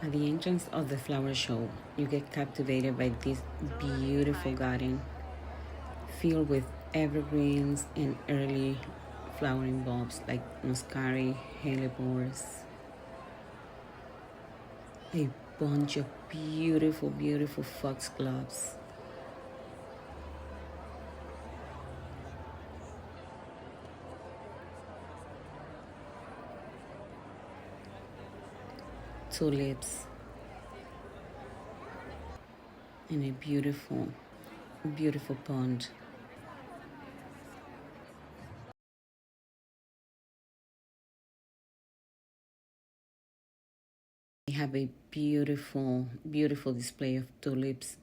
At the entrance of the flower show, you get captivated by this beautiful garden filled with evergreens and early flowering bulbs like muscari, hellebores, a bunch of beautiful, beautiful foxgloves, tulips, and a beautiful, beautiful pond. We have a beautiful, beautiful display of tulips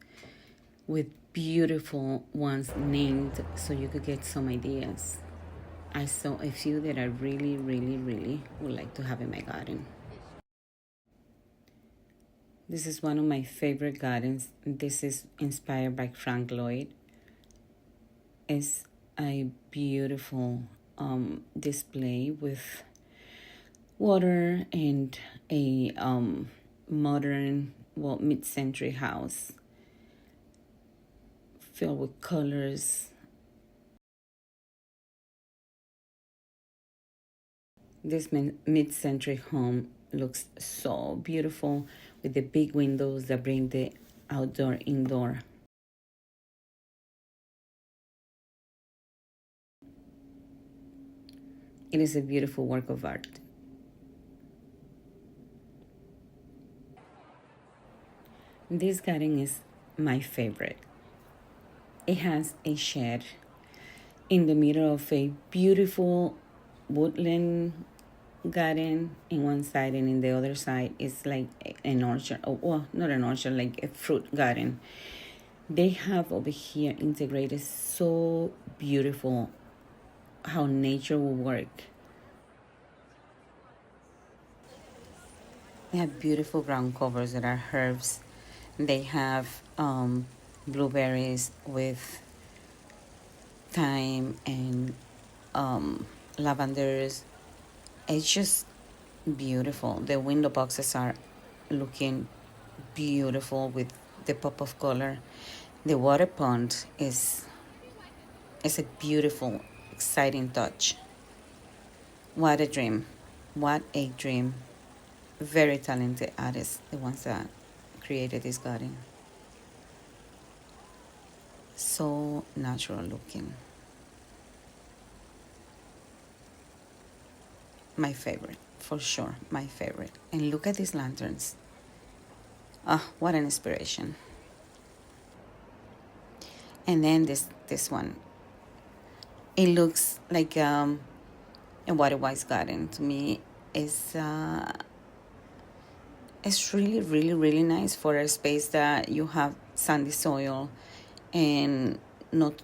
with beautiful ones named so you could get some ideas. I saw a few that I really, really, really would like to have in my garden. This is one of my favorite gardens. This is inspired by Frank Lloyd. It's a beautiful display with water and a modern, well, mid-century house filled with colors. This mid-century home looks so beautiful with the big windows that bring the outdoor indoor. It is a beautiful work of art. This garden is my favorite. It has a shed in the middle of a beautiful woodland garden in one side, and in the other side is like an orchard. Oh, well, not an orchard, like a fruit garden. They have over here integrated so beautiful how nature will work. They have beautiful ground covers that are herbs. They have blueberries with thyme and lavenders. It's just beautiful. The window boxes are looking beautiful with the pop of color. The water pond is a beautiful, exciting touch. What a dream. What a dream. Very talented artists, the ones that created this garden. So natural looking. My favorite, for sure, my favorite. And look at these lanterns. Ah, what an inspiration. And then this one. It looks like a water wise garden to me. It's really, really, really nice for a space that you have sandy soil and not,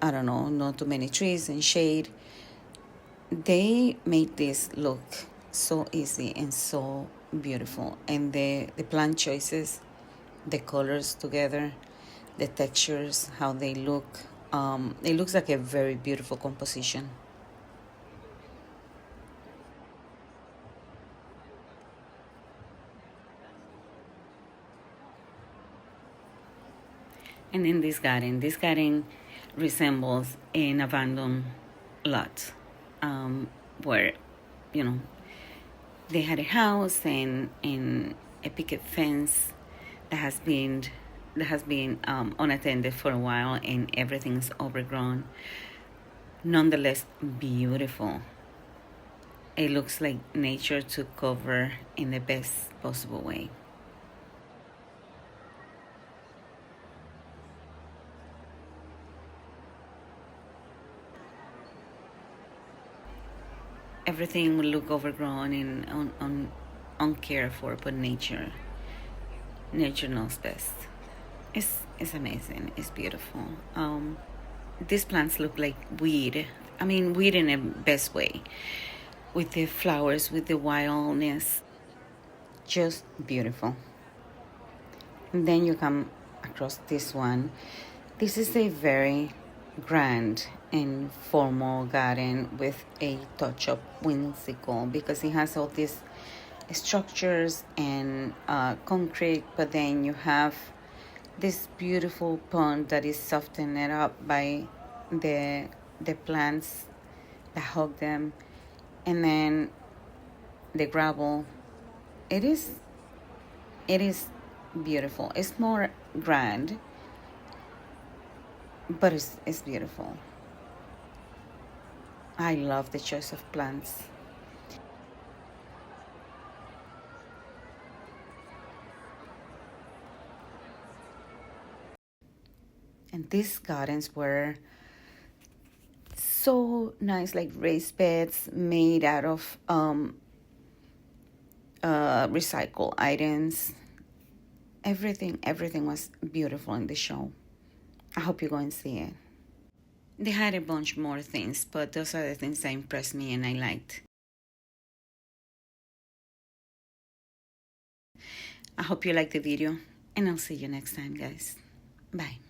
I don't know, not too many trees and shade. They made this look so easy and so beautiful. And the plant choices, the colors together, the textures, how they look, it looks like a very beautiful composition. And in this garden resembles an abandoned lot, where, you know, they had a house and a picket fence that has been unattended for a while, and everything's overgrown. Nonetheless, beautiful. It looks like nature took cover in the best possible way. Everything will look overgrown and uncared for, but nature knows best. It's amazing. It's beautiful. These plants look like weed. I mean, weed in a best way, with the flowers, with the wildness. Just beautiful. And then you come across this one. This is a very grand and formal garden with a touch of whimsical because it has all these structures and concrete, but then you have this beautiful pond that is softened up by the plants that hug them, and then the gravel. It is it is beautiful. It's more grand, but it's beautiful. I love the choice of plants. And these gardens were so nice, like raised beds made out of recycle items. Everything was beautiful in the show. I hope you go and see it. They had a bunch more things, but those are the things that impressed me and I liked. I hope you liked the video, and I'll see you next time, guys. Bye.